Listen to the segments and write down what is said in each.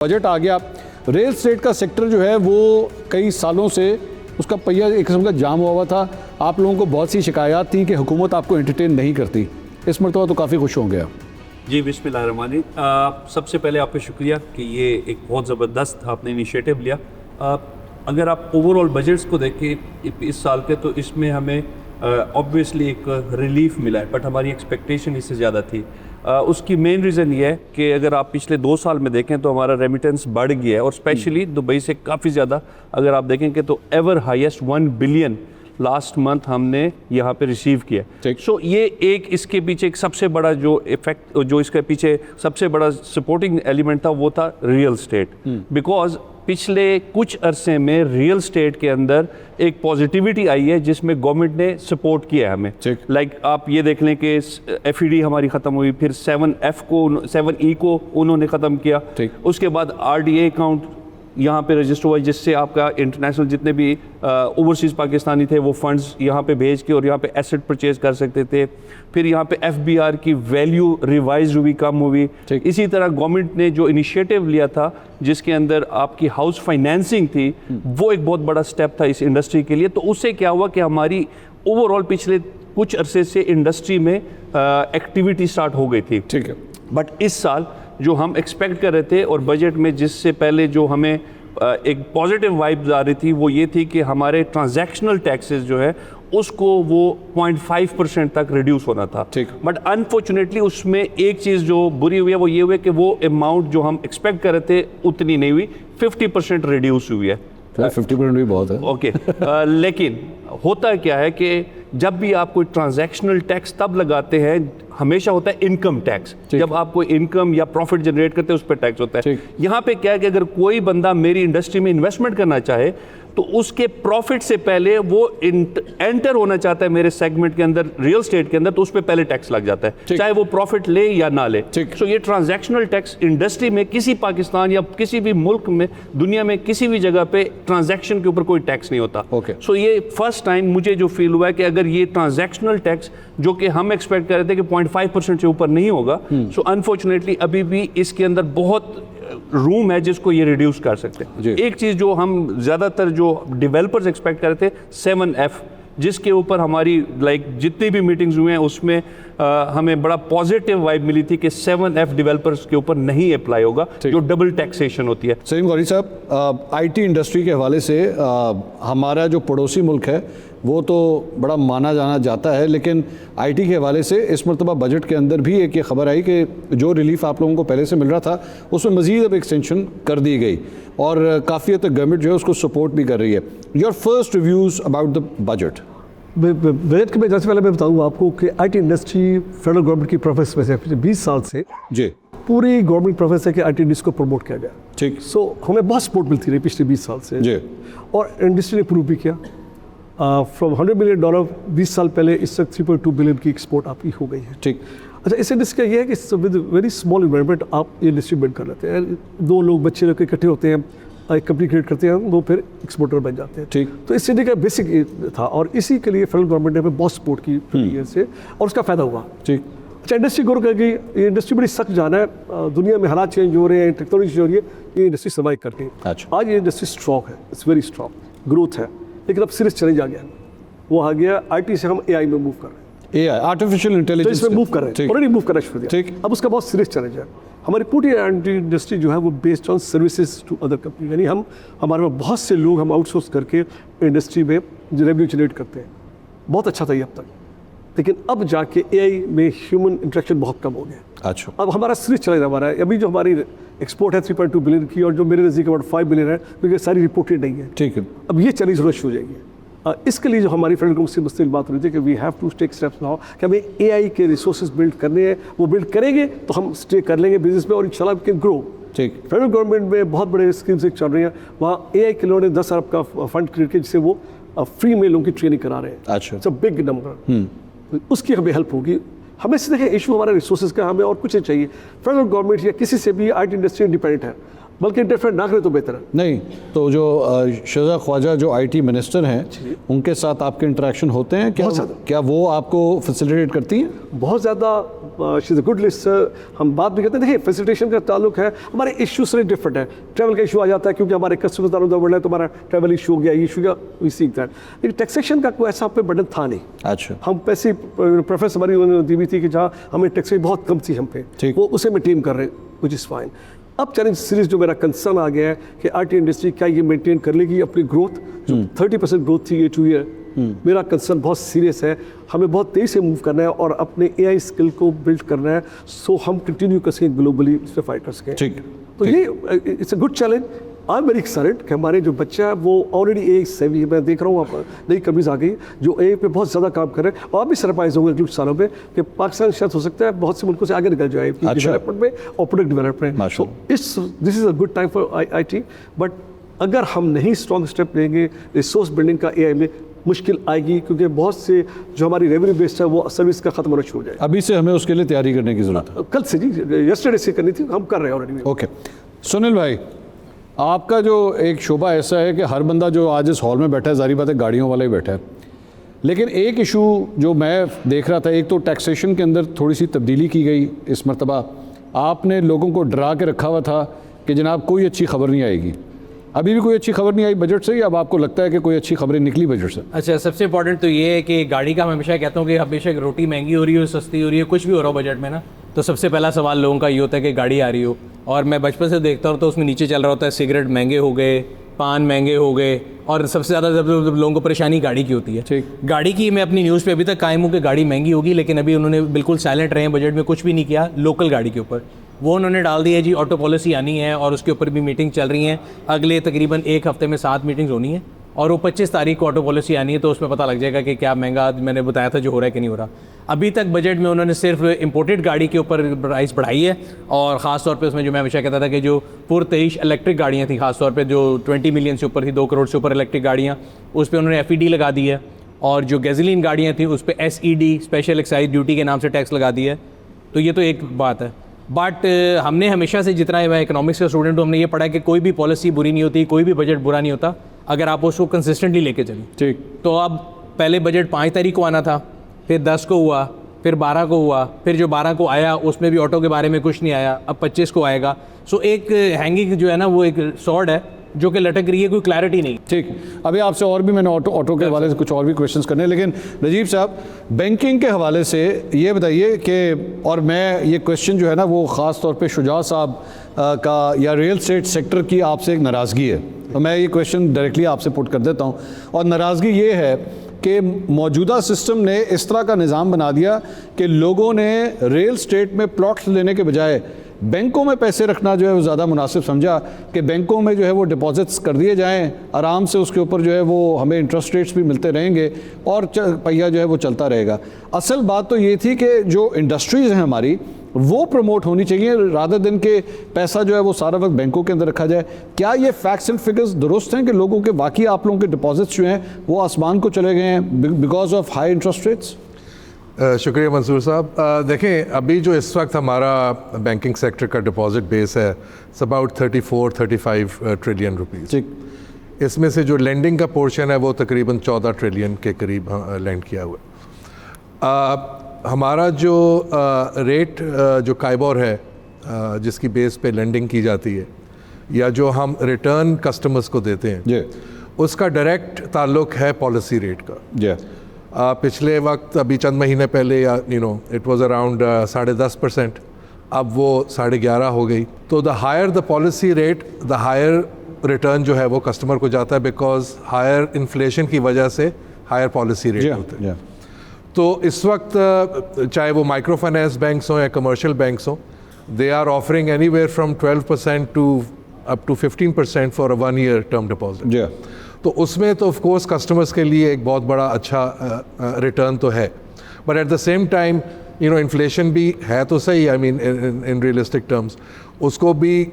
Budget आ गया, real estate का sector जो है वो कई सालों से उसका पहिया एक किस्म का जाम हुआ था। आप लोगों को बहुत सी शिकायत थी कि हुकूमत आपको एंटरटेन नहीं करती। इस मरतबा तो काफ़ी खुश होंगे आप। जी बिस्मिल्लाहिर्रहमानिर्रहीम। सबसे पहले आप पे शुक्रिया कि ये एक बहुत ज़बरदस्त आपने इनिशिएटिव लिया। अगर आप ओवरऑल बजट्स को देखें इस साल के, तो इसमें हमें ऑब्वियसली एक रिलीफ मिला है, बट हमारी एक्सपेक्टेशन इससे ज़्यादा थी। उसकी मेन रीज़न ये है कि अगर आप पिछले 2 साल में देखें तो हमारा रेमिटेंस बढ़ गया है, और स्पेशली दुबई से काफ़ी ज़्यादा अगर आप देखेंगे तो ever highest 1 billion last month हमने यहाँ पे रिसीव किया। सो ये एक इसके पीछे एक सबसे बड़ा जो इफेक्ट, जो इसके पीछे सबसे बड़ा सपोर्टिंग एलिमेंट था वो था रियल स्टेट। बिकॉज पिछले कुछ अरसे में रियल स्टेट के अंदर एक पॉजिटिविटी आई है जिसमें गवर्नमेंट ने सपोर्ट किया है हमें। लाइक आप ये देख लें कि FED हमारी ख़त्म हुई, फिर 7E को उन्होंने ख़त्म किया, उसके बाद RDA अकाउंट यहाँ पे रजिस्टर हुआ, जिससे आपका इंटरनेशनल जितने भी ओवरसीज़ पाकिस्तानी थे वो फंड्स यहाँ पे भेज के और यहाँ पे एसेट परचेज कर सकते थे। फिर यहाँ पे FBR की वैल्यू रिवाइज हुई, कम हुई। इसी तरह गवर्नमेंट ने जो इनिशिएटिव लिया था जिसके अंदर आपकी हाउस फाइनेंसिंग थी, वो एक बहुत बड़ा स्टेप था इस इंडस्ट्री के लिए। तो उससे क्या हुआ कि हमारी ओवरऑल पिछले कुछ अरसे से इंडस्ट्री में एक्टिविटी स्टार्ट हो गई थी। ठीक है, बट इस साल जो हम एक्सपेक्ट कर रहे थे और बजट में जिससे पहले जो हमें एक पॉजिटिव वाइब्स आ रही थी वो ये थी कि हमारे ट्रांजैक्शनल टैक्सेस जो है उसको वो 0.5% तक रिड्यूस होना था। बट अनफॉर्चुनेटली उसमें एक चीज़ जो बुरी हुई है वो ये हुई कि वो अमाउंट जो हम एक्सपेक्ट कर रहे थे उतनी नहीं हुई, 50% रिड्यूस हुई है। 50% भी बहुत है। ओके लेकिन होता क्या है कि जब भी आप कोई ट्रांजैक्शनल टैक्स तब लगाते हैं, हमेशा होता है इनकम टैक्स। जब आप कोई इनकम या प्रॉफिट जनरेट करते हैं उस पर टैक्स होता है। यहाँ पे क्या है कि अगर कोई बंदा मेरी इंडस्ट्री में इन्वेस्टमेंट करना चाहे तो उसके प्रॉफिट से पहले वो एंटर होना चाहता है मेरे सेगमेंट के अंदर, रियल स्टेट के अंदर, तो उस पर पहले टैक्स लग जाता है, चाहे वो प्रॉफिट ले या ना ले। सो ये ट्रांजैक्शनल टैक्स इंडस्ट्री में किसी पाकिस्तान या किसी भी मुल्क में, दुनिया में किसी भी जगह पे ट्रांजैक्शन के ऊपर कोई टैक्स नहीं होता। सो ये फर्स्ट टाइम मुझे जो फील हुआ है कि अगर ये ट्रांजैक्शनल टैक्स जो कि हम एक्सपेक्ट कर रहे थे कि 0.5% से ऊपर नहीं होगा, सो अनफॉर्चुनेटली अभी भी इसके अंदर बहुत रूम है जिसको ये रिड्यूस कर सकते हैं। एक चीज़ जो हम ज़्यादातर जो डेवलपर्स एक्सपेक्ट कर रहे थे 7F, जिसके ऊपर हमारी जितनी भी मीटिंग्स हुए हैं उसमें हमें बड़ा पॉजिटिव वाइब मिली थी कि 7F डेवलपर्स के ऊपर नहीं अप्लाई होगा, जो डबल टैक्सेशन होती है। सलीम गौरी साहब, IT इंडस्ट्री के हवाले से हमारा जो पड़ोसी मुल्क है वो तो बड़ा माना जाना जाता है, लेकिन IT के हवाले से इस मरतबा बजट के अंदर भी एक ये खबर आई कि जो रिलीफ आप लोगों को पहले से मिल रहा था उसमें मज़ीद अब एक्सटेंशन कर दी गई और काफ़ी हद तक गवर्नमेंट जो है उसको सपोर्ट भी कर रही है। Your first reviews about the budget. Budget के में सबसे पहले मैं बताऊँ आपको कि IT इंडस्ट्री फेडरल गवर्नमेंट की प्रोफेस में से 20 साल से जी पूरी गवर्नमेंट प्रोफेस है कि IT इंडस्ट्री को प्रमोट किया गया। ठीक, सो हमें बहुत सपोर्ट मिलती रही पिछले 20 साल से जी, और इंडस्ट्री ने प्रूव भी किया। फ्रॉम $100 मिलियन 20 साल पहले इस तक 3.2 बिलियन की एक्सपोर्ट आपकी हो गई है। ठीक, अच्छा, इस इंडस्ट्री का ये है कि विद वेरी स्मॉल इन्वेस्टमेंट आप ये इंडस्ट्री बिल्ड कर लेते हैं। 2 लोग, बच्चे लोग इकट्ठे होते हैं, एक कंपनी क्रिएट करते हैं, वो फिर एक्सपोर्टर बन जाते हैं। ठीक, तो इस इंडस्ट्री का बेसिक था और इसी के लिए फेडरल गवर्नमेंट ने बहुत सपोर्ट की ईयर से और उसका फ़ायदा हुआ। ठीक, अच्छा, इंडस्ट्री ग्रो कर गई। ये इंडस्ट्री बड़ी सख्त जाना है, दुनिया में हालात चेंज हो रहे हैं, टेक्नोलॉजी हो रही है, ये इंडस्ट्री सर्वाइव करती है। अच्छा, आज ये इंडस्ट्री स्ट्रॉन्ग है, इट्स वेरी स्ट्रॉन्ग, ग्रोथ है, लेकिन अब सीरियस चैलेंज आ गया। वो आ गया IT से हम AI में मूव कर रहे हैं, AI आर्टिफिशियल इंटेलिजेंस में मूव कर रहे हैं, ऑलरेडी मूव करना शुरू किया। ठीक, अब उसका बहुत सीरियस चैलेंज है। हमारी पूरी इंडस्ट्री जो है वो based on services to other company, यानी हमारे में बहुत से लोग हम आउटसोर्स करके इंडस्ट्री में रेवेन्यू जनरेट करते हैं। बहुत अच्छा था ये अब तक, लेकिन अब जाके AI में ह्यूमन इंटरेक्शन बहुत कम हो गया। अच्छा, अब हमारा सीरियस चैलेंज हमारा है। अभी जो हमारी एक्सपोर्ट है 3.2 बिलियन की, और जो मेरे नज़दीक अबाउट 5 बिलियन है, क्योंकि सारी रिपोर्टेड नहीं है। ठीक है, अब ये चैलेंज होना शुरू हो जाएगी। इसके लिए जो हमारी फेडरल गवर्नमेंट से मुस्तकिल बात हो रही थी कि we have to take steps now कि हमें AI के रिसोर्सेज बिल्ड करने हैं। वो बिल्ड करेंगे तो हम स्टे कर लेंगे बिजनेस में और इंशाल्लाह वी कैन ग्रो। ठीक, फेडरल गवर्नमेंट में बहुत बड़े स्कीम्स चल रही हैं, वहाँ AI के लोगों ने 10 अरब का फंड क्रिएट किया जिससे वो फ्री में लोगों की ट्रेनिंग करा रहे हैं। अच्छा, इट्स अ बिग नंबर, उसकी हमें हेल्प होगी। हमें से देखें इशू हमारा रिसोर्सेज का, हमें और कुछ नहीं चाहिए। फेडरल गवर्नमेंट या किसी से भी IT इंडस्ट्री इंडिपेंडेंट है। बल्कि इंटरफेयर ना करें तो बेहतर है। नहीं तो जो शहज़ाद ख्वाजा जो आईटी मिनिस्टर हैं उनके साथ आपके इंटरेक्शन होते हैं क्या? बहुत ज़्यादा। क्या वो आपको फैसिलिटेट करती हैं? बहुत ज़्यादा, she is a good listener. हम बात भी करते हैं, देखिए फैसिलिटेशन का ताल्लुक है, हमारे इशू से डिफरेंट है। ट्रैवल का इशू आ जाता है क्योंकि हमारे कस्टमर्स दारों बढ़ रहे हैं, तो हमारा ट्रैवल इशू हो गया, ये इशू गया, वी सीक दैट। लेकिन टैक्सेशन का कोई ऐसा पे बर्डन था नहीं। अच्छा, हम पैसे प्रेफरेंस हमारी उन्होंने दी हुई थी कि जहाँ हमें टैक्स बहुत कम थी हम पे, ठीक। वो उसे मेंटेन कर रहे हैं, विच इज़ फाइन। अब चैलेंज सीरीज जो मेरा कंसर्न आ गया है कि आईटी इंडस्ट्री क्या ये मेंटेन कर लेगी अपनी ग्रोथ, जो 30% ग्रोथ थी ये 2 ईयर। मेरा कंसर्न बहुत सीरियस है, हमें बहुत तेज़ी से मूव करना है और अपने एआई स्किल को बिल्ड करना है, सो हम कंटिन्यू कर सकें ग्लोबली इस पर फाइट कर सकें। ठीक। तो ये it's a good challenge. I am very excited कि हमारे जो बच्चा है वो ऑलरेडी ए सेवी, मैं देख रहा हूँ आप नई कंपनीज आ गई जो ए पे बहुत ज़्यादा काम कर रहे हैं, और भी सरप्राइज होंगे कुछ सालों में कि पाकिस्तान शायद हो सकता है बहुत से मुल्कों से आगे निकल जाए डेवलपमेंट में और प्रोडक्ट डेवलपमेंट में। So this is a good time for IT, but अगर हम नहीं स्ट्रॉन्ग स्टेप लेंगे रिसोर्स बिल्डिंग का AI में, मुश्किल आएगी, क्योंकि बहुत से जो हमारी रेवेन्यू बेस्ड है वो सर्विस का खत्म होना शुरू हो जाए। अभी से हमें उसके लिए तैयारी करने की ज़रूरत है। कल से जी, यस्टरडे से करनी थी, हम कर रहे हैं ऑलरेडी। ओके सुनील भाई, आपका जो एक शोबा ऐसा है कि हर बंदा जो आज इस हॉल में बैठा है, जारी बात है गाड़ियों वाला ही बैठा है, लेकिन एक इशू जो मैं देख रहा था, एक तो टैक्सेशन के अंदर थोड़ी सी तब्दीली की गई इस मरतबा। आपने लोगों को डरा के रखा हुआ था कि जनाब कोई अच्छी खबर नहीं आएगी। अभी भी कोई अच्छी खबर नहीं आई बजट से, या अब आपको लगता है कि कोई अच्छी खबरें निकली बजट से? अच्छा, सबसे इंपॉर्टेंट तो ये है कि गाड़ी का मैं हमेशा कहता हूँ कि हमेशा रोटी महंगी हो रही हो, सस्ती हो रही है, कुछ भी हो रहा हो बजट में ना, तो सबसे पहला सवाल लोगों का ये होता है कि गाड़ी आ रही हो। और मैं बचपन से देखता हूँ तो उसमें नीचे चल रहा होता है सिगरेट महंगे हो गए, पान महंगे हो गए, और सबसे ज़्यादा जब लोगों को परेशानी गाड़ी की होती है। ठीक। गाड़ी की मैं अपनी न्यूज़ पे अभी तक कायम हूँ कि गाड़ी महंगी होगी, लेकिन अभी उन्होंने बिल्कुल साइलेंट रहे हैं, बजट में कुछ भी नहीं किया लोकल गाड़ी के ऊपर। वो उन्होंने डाल दिया है जी, ऑटो पॉलिसी आनी है और उसके ऊपर भी मीटिंग चल रही हैं। अगले तकरीबन 1 हफ्ते में 7 मीटिंग्स होनी है, और वो 25 तारीख को ऑटो पॉलिसी आनी है, तो उसमें पता लग जाएगा कि क्या महंगा मैंने बताया था जो हो रहा है कि नहीं हो रहा। अभी तक बजट में उन्होंने सिर्फ इंपोर्टेड गाड़ी के ऊपर प्राइस बढ़ाई है, और ख़ास तौर पे उसमें जो मैं हमेशा कहता था कि जो पुरतेईश इलेक्ट्रिक गाड़ियाँ थी, खास तौर पे जो 20 मिलियन से ऊपर थी, 2 करोड़ से ऊपर इलेक्ट्रिक गाड़ियाँ, उस पर उन्होंने FED लगा दी है, और जो गैसोलीन गाड़ियाँ थी उस पर SED स्पेशल एक्साइज ड्यूटी के नाम से टैक्स लगा दी है। तो ये तो एक बात है, बट हमने हमेशा से, जितना मैं इकोनॉमिक्स का स्टूडेंट हूँ, हमने ये पढ़ा है कि कोई भी पॉलिसी बुरी नहीं होती, कोई भी बजट बुरा नहीं होता अगर आप उसको कंसिस्टेंटली लेके चलें। ठीक। तो अब पहले बजट 5 तारीख को आना था, फिर 10 को हुआ, फिर 12 को हुआ, फिर जो 12 को आया उसमें भी ऑटो के बारे में कुछ नहीं आया, अब 25 को आएगा। सो एक हैंगिंग जो है ना, वो एक सॉर्ड है जो कि लटक रही है, कोई क्लैरिटी नहीं। ठीक, अभी आपसे और भी मैंने ऑटो के हवाले से कुछ और भी क्वेश्चंस करने हैं, लेकिन नजीब साहब बैंकिंग के हवाले से ये बताइए कि, और मैं ये क्वेश्चन जो है ना वो ख़ास तौर पे शुजा साहब का या रियल एस्टेट सेक्टर की आपसे एक नाराज़गी है, तो मैं ये क्वेश्चन डायरेक्टली आपसे पुट कर देता हूँ। और नाराज़गी ये है कि मौजूदा सिस्टम ने इस तरह का निज़ाम बना दिया कि लोगों ने रियल एस्टेट में प्लॉट्स लेने के बजाय बैंकों में पैसे रखना जो है वो ज़्यादा मुनासिब समझा कि बैंकों में जो है वो डिपॉजिट्स कर दिए जाएं, आराम से उसके ऊपर जो है वो हमें इंटरेस्ट रेट्स भी मिलते रहेंगे और पहिया जो है वो चलता रहेगा। असल बात तो ये थी कि जो इंडस्ट्रीज़ हैं हमारी वो प्रमोट होनी चाहिए, रादर दिन के पैसा जो है वो सारा वक्त बैंकों के अंदर रखा जाए। क्या ये फैक्ट्स एंड फिगर्स दुरुस्त हैं कि लोगों के वाकई आप लोगों के डिपॉजिट्स जो हैं वो आसमान को चले गए हैं because of high interest rates? शुक्रिया मंसूर साहब। देखें, अभी जो इस वक्त हमारा बैंकिंग सेक्टर का डिपॉजिट बेस है इट्स अबाउट 34-35 ट्रिलियन रुपीज़। ठीक। इसमें से जो लेंडिंग का पोर्शन है वो तकरीबन 14 ट्रिलियन के करीब लैंड किया हुआ है। हमारा जो रेट जो काइबोर है जिसकी बेस पे लेंडिंग की जाती है, या जो हम रिटर्न कस्टमर्स को देते हैं, उसका डायरेक्ट ताल्लुक है पॉलिसी रेट का। पिछले वक्त अभी चंद महीने पहले इट वाज अराउंड 10.5%, अब वो 11.5 हो गई। तो the higher the policy rate the higher return जो है वो कस्टमर को जाता है, बिकॉज हायर इन्फ्लेशन की वजह से हायर पॉलिसी रेट होते हैं। तो इस वक्त चाहे वो माइक्रो फाइनेंस बैंक्स हों या कमर्शियल बैंक्स हों, they are offering anywhere from 12% to up to 15% for a 1 year term deposit. तो उसमें तो ऑफ कोर्स कस्टमर्स के लिए एक बहुत बड़ा अच्छा रिटर्न तो है, but at the same time inflation भी है तो सही, I mean in realistic terms उसको भी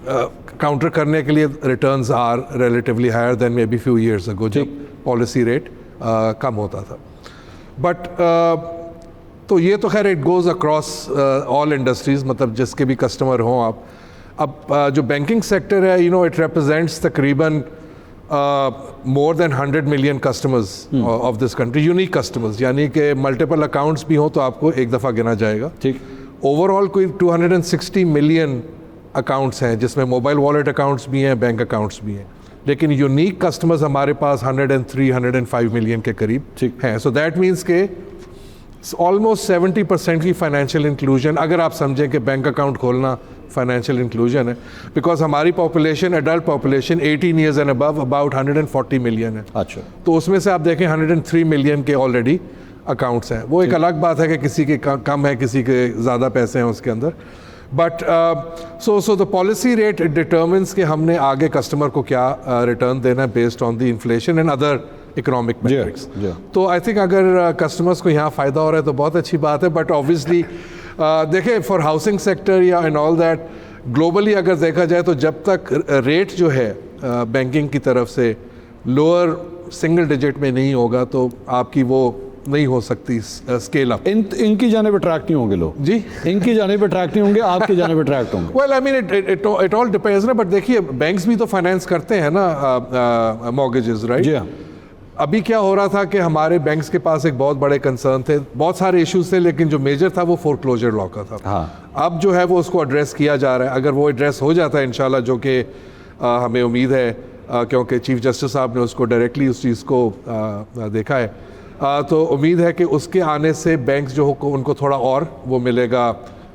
काउंटर करने के लिए returns are relatively higher than maybe few years ago जब पॉलिसी रेट कम होता था। बट तो ये तो खैर it goes across all industries, मतलब जिसके भी कस्टमर हों आप, अब जो बैंकिंग सेक्टर है, इट रिप्रेजेंट्स तकरीबन more than 100 million customers of this country, unique customers, यानी कि मल्टीपल अकाउंट्स भी हों तो आपको एक दफ़ा गिना जाएगा। ठीक। ओवरऑल कोई 260 मिलियन अकाउंट्स हैं, जिसमें मोबाइल वॉलेट अकाउंट्स भी हैं, बैंक अकाउंट्स भी हैं, लेकिन यूनिक कस्टमर्स हमारे पास 103-105 मिलियन के करीब हैं। सो दैट मीन्स के ऑलमोस्ट 70% की फाइनेंशियल इंक्लूजन, अगर आप समझें कि बैंक अकाउंट खोलना फाइनेंशियल इंक्लूजन है, बिकॉज हमारी population, adult population 18 years and above about 140 million है। अच्छा। तो उसमें से आप देखें 103 मिलियन के ऑलरेडी अकाउंट्स हैं। वो एक अलग बात है कि किसी के कम है, किसी के ज़्यादा पैसे हैं उसके अंदर, but so the policy rate determines कि हमने आगे कस्टमर को क्या रिटर्न देना है based on the inflation and other economic matrix. तो आई थिंक अगर कस्टमर्स को यहाँ फ़ायदा हो रहा है तो बहुत अच्छी बात है, बट ऑब्वियसली देखें फॉर हाउसिंग सेक्टर या एंड ऑल दैट, ग्लोबली अगर देखा जाए तो जब तक रेट जो है बैंकिंग की तरफ से लोअर सिंगल डिजिट में नहीं होगा तो आपकी वो नहीं हो सकती स्केल अप। इनकी जाने पे ट्रैक नहीं होंगे लोग जी, इनकी जाने पे ट्रैक नहीं होंगे, आपकी जाने पे ट्रैक होंगे। Well I mean it all depends ना, बट देखिए बैंक्स भी तो फाइनेंस करते हैं ना मॉर्गेजेस, राइट? जी हाँ। अभी क्या हो रहा था कि हमारे बैंक्स के पास एक बहुत बड़े कंसर्न थे, बहुत सारे इश्यूज थे, लेकिन जो मेजर था वो फोरक्लोजर लॉ का था। हाँ। अब जो है वो उसको एड्रेस किया जा रहा है। अगर वो एड्रेस हो जाता है इंशाल्लाह, जो कि हमें उम्मीद है, क्योंकि चीफ जस्टिस साहब ने उसको डायरेक्टली उस चीज़ को देखा है, तो उम्मीद है कि उसके आने से बैंक्स जो हो उनको थोड़ा और वो मिलेगा,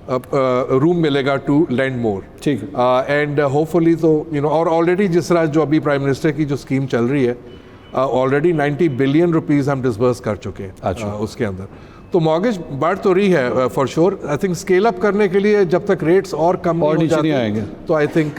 रूम मिलेगा टू लैंड मोर। ठीक। एंड होपफुली तो और ऑलरेडी जिस तरह जो अभी प्राइम मिनिस्टर की जो स्कीम चल रही है, ऑलरेडी 90 बिलियन रुपीस हम डिसबर्स कर चुके हैं। अच्छा। उसके अंदर तो मॉर्गेज बढ़ तो रही है for sure. I think scale up करने के लिए जब तक रेट्स और कम और नहीं हो नीचे नहीं जाते आएंगे तो आई थिंक